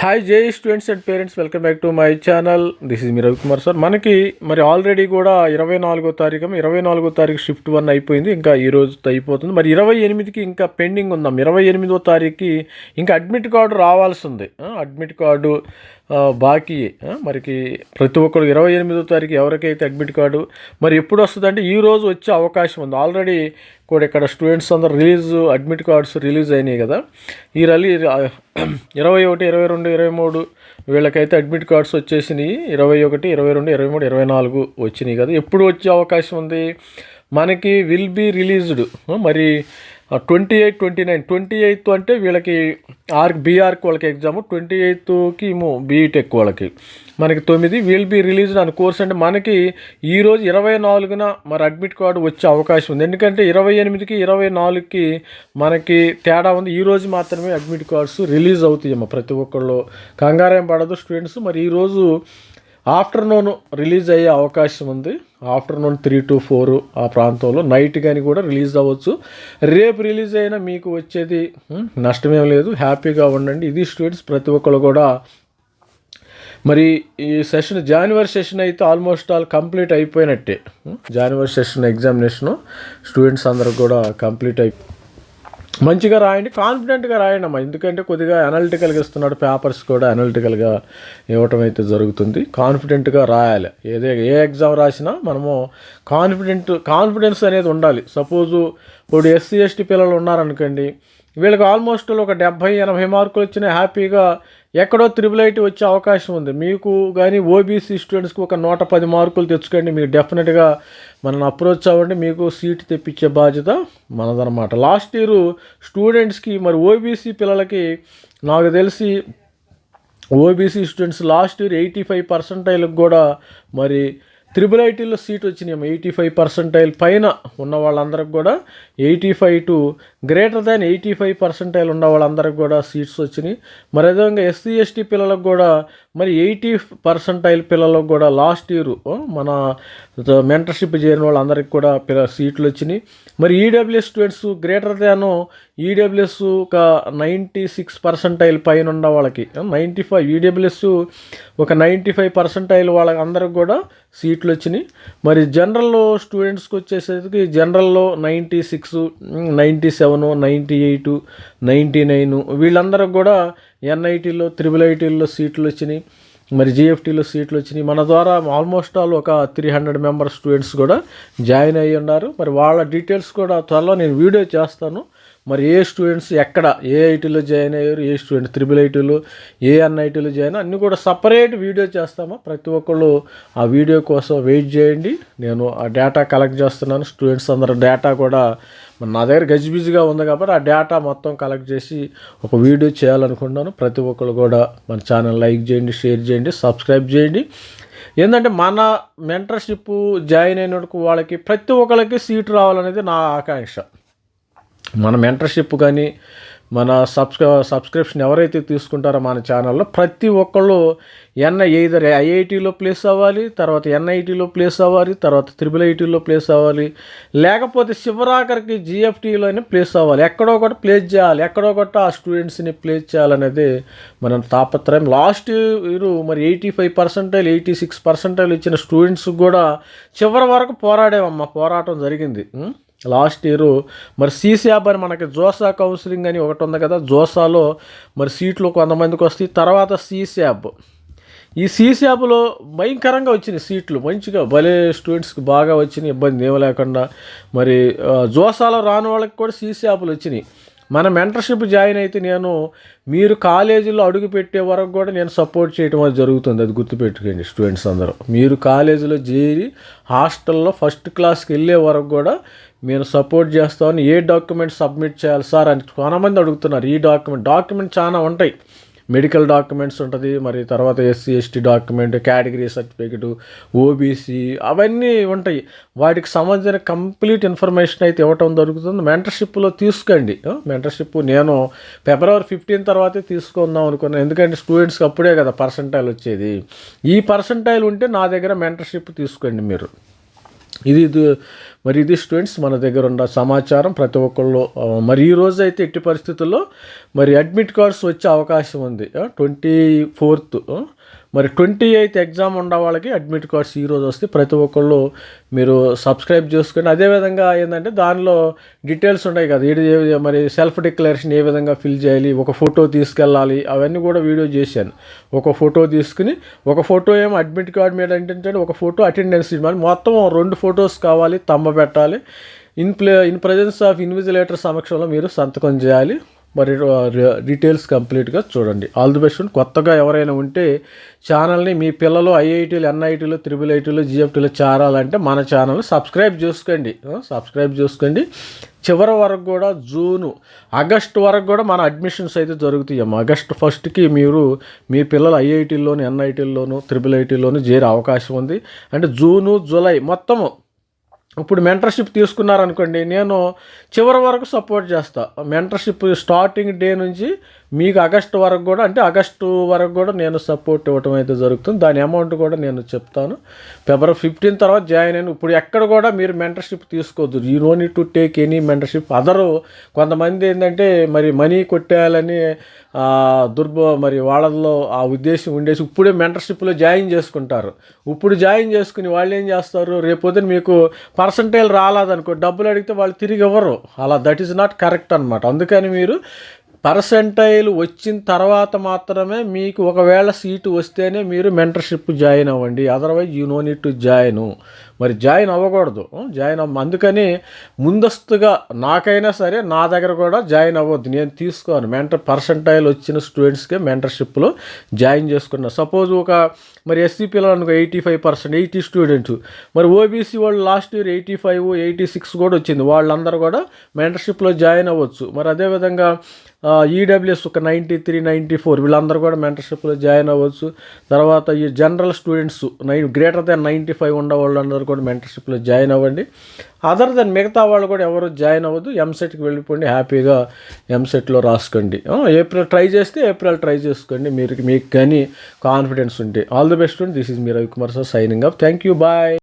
Hi జై students and parents, welcome back to my channel. This is me Ravikumar sir. మనకి మరి already కూడా 24వ తారీఖు షిఫ్ట్ 1 అయిపోయింది. ఇంకా ఈ రోజుతో అయిపోతుంది. మరి 28కి ఇంకా పెండింగ్ ఉందాం. 28వ తారీఖుకి ఇంకా అడ్మిట్ కార్డు రావాల్సి ఉంది. అడ్మిట్ కార్డు బాకీ. మరికి ప్రతి ఒక్కరు 28వ తారీఖు ఎవరికైతే అడ్మిట్ కార్డు మరి ఎప్పుడు వస్తుందంటే ఈ రోజు వచ్చే అవకాశం ఉంది. ఆల్రెడీ కూడా ఇక్కడ స్టూడెంట్స్ అందరూ అడ్మిట్ కార్డ్స్ రిలీజ్ అయినాయి కదా. ఈ 21, 22, 23 వీళ్ళకైతే అడ్మిట్ కార్డ్స్ వచ్చేసినాయి. 21, 22, 23, 24 వచ్చినాయి కదా. ఎప్పుడు వచ్చే అవకాశం ఉంది మనకి? విల్ బీ రిలీజ్డ్ మరి 28, 29. 28th అంటే వీళ్ళకి బీఆర్కి వాళ్ళకి ఎగ్జామ్, 28కి బీటెక్ వాళ్ళకి మనకి 9 విల్ బీ రిలీజ్డ్ అని కోర్స్. అంటే మనకి ఈరోజు 24న మరి అడ్మిట్ కార్డు వచ్చే అవకాశం ఉంది. ఎందుకంటే 28కి 24కి మనకి తేడా ఉంది. ఈరోజు మాత్రమే అడ్మిట్ కార్డ్స్ రిలీజ్ అవుతాయమ్మా. ప్రతి ఒక్కళ్ళు కంగారేం పడదు స్టూడెంట్స్. మరి ఈరోజు ఆఫ్టర్నూన్ రిలీజ్ అయ్యే అవకాశం ఉంది. ఆఫ్టర్నూన్ 3 to 4 ఆ ప్రాంతంలో నైట్ కానీ కూడా రిలీజ్ అవ్వచ్చు. రేపు రిలీజ్ అయినా మీకు వచ్చేది నష్టమేం లేదు, హ్యాపీగా ఉండండి. ఇది స్టూడెంట్స్ ప్రతి ఒక్కరు కూడా. మరి ఈ సెషన్ జనవరి సెషన్ అయితే ఆల్మోస్ట్ ఆల్ కంప్లీట్ అయిపోయినట్టే. జనవరి సెషన్ ఎగ్జామినేషను స్టూడెంట్స్ అందరూ కూడా కంప్లీట్ మంచిగా రాయండి, కాన్ఫిడెంట్గా రాయండి అమ్మా. ఎందుకంటే కొద్దిగా అనలిటికల్గా ఇస్తున్నాడు, పేపర్స్ కూడా అనలిటికల్గా ఇవ్వటం అయితే జరుగుతుంది. కాన్ఫిడెంట్గా రాయాలి. ఏ ఎగ్జామ్ రాసినా మనము కాన్ఫిడెన్స్ అనేది ఉండాలి. సపోజు ఇప్పుడు SC ST పిల్లలు ఉన్నారనుకోండి, వీళ్ళకి ఆల్మోస్ట్ ఒక 70-80 మార్కులు వచ్చినా హ్యాపీగా ఎక్కడో IIIT వచ్చే అవకాశం ఉంది. మీకు కానీ OBC స్టూడెంట్స్కి ఒక 110 మార్కులు తెచ్చుకోండి. మీరు డెఫినెట్గా మనల్ని అప్రోచ్ అవ్వండి, మీకు సీట్ తెప్పించే బాధ్యత మనదనమాట. లాస్ట్ ఇయర్ స్టూడెంట్స్కి మరి OBC పిల్లలకి నాకు తెలిసి OBC స్టూడెంట్స్ లాస్ట్ ఇయర్ 85% కూడా మరి IIITలో సీట్ వచ్చినాయి. 85% పైన ఉన్న వాళ్ళందరికి కూడా 85 to greater than 85% ఉన్న వాళ్ళందరికి కూడా సీట్స్ వచ్చినాయి. మరి అదేవిధంగా SC ST పిల్లలకు కూడా మరి 80% పిల్లలకు కూడా లాస్ట్ ఇయర్ మన మెంటర్షిప్ చేరిన వాళ్ళందరికీ కూడా సీట్లు వచ్చినాయి. మరి EWS students greater than EWS ఒక 96% పైన ఉన్న వాళ్ళకి 95, EWS ఒక 95% వాళ్ళకి అందరికి కూడా సీట్లు వచ్చినాయి. మరి జనరల్లో స్టూడెంట్స్కి వచ్చేసరికి జనరల్లో 96, 97, 98, 99 వీళ్ళందరికి కూడా NITలో IIITలో సీట్లు వచ్చినాయి. మరి GFTలో సీట్లు వచ్చినాయి. మన ద్వారా ఆల్మోస్ట్ ఆల్ ఒక 300 మెంబర్ స్టూడెంట్స్ కూడా జాయిన్ అయ్యి ఉన్నారు. మరి వాళ్ళ డీటెయిల్స్ కూడా త్వరలో నేను వీడియో చేస్తాను. మరి ఏ స్టూడెంట్స్ ఎక్కడ ఏ ఐటీలో జాయిన్ అయ్యారు, ఏ స్టూడెంట్స్ IIITలో ఏ NITలో జాయిన్ అన్నీ కూడా సపరేట్ వీడియో చేస్తామా. ప్రతి ఒక్కళ్ళు ఆ వీడియో కోసం వెయిట్ చేయండి. నేను ఆ డేటా కలెక్ట్ చేస్తున్నాను. స్టూడెంట్స్ అందరూ డేటా కూడా నా దగ్గర గజిబిజిగా ఉంది కాబట్టి ఆ డేటా మొత్తం కలెక్ట్ చేసి ఒక వీడియో చేయాలనుకుంటున్నాను. ప్రతి ఒక్కళ్ళు కూడా మన ఛానల్ లైక్ చేయండి, షేర్ చేయండి, సబ్స్క్రైబ్ చేయండి. ఏంటంటే మన మెంటర్షిప్ జాయిన్ అయిన వాళ్ళకి ప్రతి ఒక్కరికి సీటు రావాలనేది నా ఆకాంక్ష. మన మెంటర్షిప్ కానీ మన సబ్స్క్రిప్షన్ ఎవరైతే తీసుకుంటారో మన ఛానల్లో ప్రతి ఒక్కళ్ళు ఎయిదర్ IITలో ప్లేస్ అవ్వాలి, తర్వాత NITలో ప్లేస్ అవ్వాలి, తర్వాత IIITలో ప్లేస్ అవ్వాలి, లేకపోతే చివరాఖరికి GFTలోనే ప్లేస్ అవ్వాలి. ఎక్కడో ఒకటి ప్లేస్ చేయాలి, ఎక్కడో ఒకటి ఆ స్టూడెంట్స్ని ప్లేస్ చేయాలనేది మన తాపత్రయం. లాస్ట్ ఇయర్ మరి 85%, 86% ఇచ్చిన స్టూడెంట్స్కి కూడా చివరి వరకు పోరాటం జరిగింది. లాస్ట్ ఇయర్ మరి CSAB అని మనకి జోసా కౌన్సిలింగ్ అని ఒకటి ఉంది కదా. జోసాలో మరి సీట్లు కొంతమందికి వస్తాయి. తర్వాత CSAB, ఈ CSABలో భయంకరంగా వచ్చినాయి సీట్లు, మంచిగా భలే స్టూడెంట్స్కి బాగా వచ్చినాయి, ఇబ్బంది ఏమీ లేకుండా. మరి జోసాలో రాని వాళ్ళకి కూడా CSABలు వచ్చినాయి. మన మెంటర్షిప్ జాయిన్ అయితే మీరు కాలేజీలో అడుగు పెట్టే వరకు కూడా నేను సపోర్ట్ చేయడం అది జరుగుతుంది. అది గుర్తుపెట్టుకోండి స్టూడెంట్స్ అందరూ. మీరు కాలేజీలో చేరి హాస్టల్లో ఫస్ట్ క్లాస్కి వెళ్ళే వరకు కూడా నేను సపోర్ట్ చేస్తామని. ఏ డాక్యుమెంట్ సబ్మిట్ చేయాలి సార్ అని చాలామంది అడుగుతున్నారు. ఈ డాక్యుమెంట్ చాలా ఉంటాయి. మెడికల్ డాక్యుమెంట్స్ ఉంటుంది, మరి తర్వాత SC ST document, category certificate, OBC అవన్నీ ఉంటాయి. వాటికి సంబంధించిన కంప్లీట్ ఇన్ఫర్మేషన్ అయితే ఇవ్వటం జరుగుతుంది. మెంటర్షిప్లో తీసుకోండి. మెంటర్షిప్ నేను February 15 తర్వాతే తీసుకుందాం అనుకున్నాను. ఎందుకంటే స్టూడెంట్స్కి అప్పుడే కదా పర్సంటైల్ వచ్చేది. ఈ పర్సంటైల్ ఉంటే నా దగ్గర మెంటర్షిప్ తీసుకోండి మీరు. ఇది స్టూడెంట్స్ మన దగ్గర ఉన్న సమాచారం. ప్రతి ఒక్కళ్ళు మరి ఈ రోజు అయితే ఎట్టి పరిస్థితుల్లో మరి అడ్మిట్ కార్డ్స్ వచ్చే అవకాశం ఉంది. 24th మరి 28th ఎగ్జామ్ ఉన్న వాళ్ళకి అడ్మిట్ కార్డ్స్ ఈరోజు వస్తాయి. ప్రతి ఒక్కళ్ళు మీరు సబ్స్క్రైబ్ చేసుకోండి. అదేవిధంగా ఏంటంటే దానిలో డీటెయిల్స్ ఉన్నాయి కదా, మరి సెల్ఫ్ డిక్లరేషన్ ఏ విధంగా ఫిల్ చేయాలి, ఒక ఫోటో తీసుకెళ్ళాలి, అవన్నీ కూడా వీడియో చేశాను. ఒక ఫోటో తీసుకుని, ఒక ఫోటో ఏమో అడ్మిట్ కార్డ్ మీద ఏంటంటే ఒక ఫోటో అటెండెన్స్ ఇవ్వాలి, మొత్తం 2 ఫొటోస్ కావాలి, తమ్మ పెట్టాలి. ఇన్ ప్రజెన్స్ ఆఫ్ ఇన్విజిలేటర్ సమక్షంలో మీరు సంతకం చేయాలి. మరి డీటెయిల్స్ కంప్లీట్గా చూడండి. All the best. కొత్తగా ఎవరైనా ఉంటే ఛానల్ని మీ పిల్లలు ఐఐటీలు, ఎన్ఐటీలు, IIITలు, GFTలు చేరాలంటే మన ఛానల్ని సబ్స్క్రైబ్ చేసుకోండి. చివరి వరకు కూడా ఆగస్టు వరకు కూడా మన అడ్మిషన్స్ అయితే జరుగుతాయమ్మ. ఆగస్టు 1st మీరు మీ పిల్లలు ఐఐటీల్లోను, ఎన్ఐటీల్లోను, IIITలోను చేరే అవకాశం ఉంది. అంటే జూను, జూలై మొత్తము ఇప్పుడు మెంటర్షిప్ తీసుకున్నారనుకోండి, నేను చివరి వరకు సపోర్ట్ చేస్తా. మెంటర్షిప్ స్టార్టింగ్ డే నుంచి మీకు ఆగస్టు వరకు కూడా నేను సపోర్ట్ ఇవ్వటం అయితే జరుగుతుంది. దాని అమౌంట్ కూడా నేను చెప్తాను. February 15 తర్వాత జాయిన్ అయిన ఇప్పుడు ఎక్కడ కూడా మీరు మెంటర్షిప్ తీసుకోవద్దు. You know need to take any mentorship. కొంతమంది ఏంటంటే మరి మనీ కొట్టేయాలని మరి వాళ్ళల్లో ఆ ఉద్దేశం ఉండేసి ఇప్పుడే మెంటర్షిప్లో జాయిన్ చేసుకుంటారు. ఇప్పుడు జాయిన్ చేసుకుని వాళ్ళు ఏం చేస్తారు, రేపొద్దున మీకు పర్సంటైల్ రాలేదనుకో, డబ్బులు అడిగితే వాళ్ళు తిరిగి ఇవ్వరు. దట్ ఈజ్ నాట్ కరెక్ట్ అనమాట. అందుకని మీరు పర్సంటైల్ వచ్చిన తర్వాత మాత్రమే మీకు ఒకవేళ సీటు వస్తేనే మీరు మెంటర్షిప్ జాయిన్ అవ్వండి. Otherwise you know need to join అవ్వకూడదు. అందుకని ముందస్తుగా నాకైనా సరే నా దగ్గర కూడా జాయిన్ అవ్వద్దు. నేను తీసుకోను. పర్సంటైల్ వచ్చిన స్టూడెంట్స్కే మెంటర్షిప్లో జాయిన్ చేసుకున్నా. సపోజ్ మరి ఎస్సీ పిల్లలు 85%, 80 స్టూడెంట్స్, మరి ఓబీసీ వాళ్ళు లాస్ట్ ఇయర్ 85, 86 కూడా వచ్చింది. వాళ్ళందరూ కూడా మెంటర్షిప్లో జాయిన్ అవ్వచ్చు. మరి అదేవిధంగా ఈడబ్ల్యూఎస్ 93, 94 వీళ్ళందరూ కూడా మెంటర్షిప్లో జాయిన్ అవ్వచ్చు. తర్వాత ఈ జనరల్ స్టూడెంట్స్ గ్రేటర్ దాన్ 95 ఉన్న వాళ్ళందరూ కూడా మెంటర్షిప్లో జాయిన్ అవ్వండి. అదర్ దెన్ మిగతా వాళ్ళు కూడా ఎవరు జాయిన్ అవ్వద్దు. ఎంసెట్కి వెళ్ళిపోండి, హ్యాపీగా ఎంసెట్లో రాసుకోండి. ఏప్రిల్ ట్రై చేసుకోండి. మీకు కానీ కాన్ఫిడెన్స్ ఉంటే. All the best. This is మీ Ravikumar sir signing off. Thank you. Bye.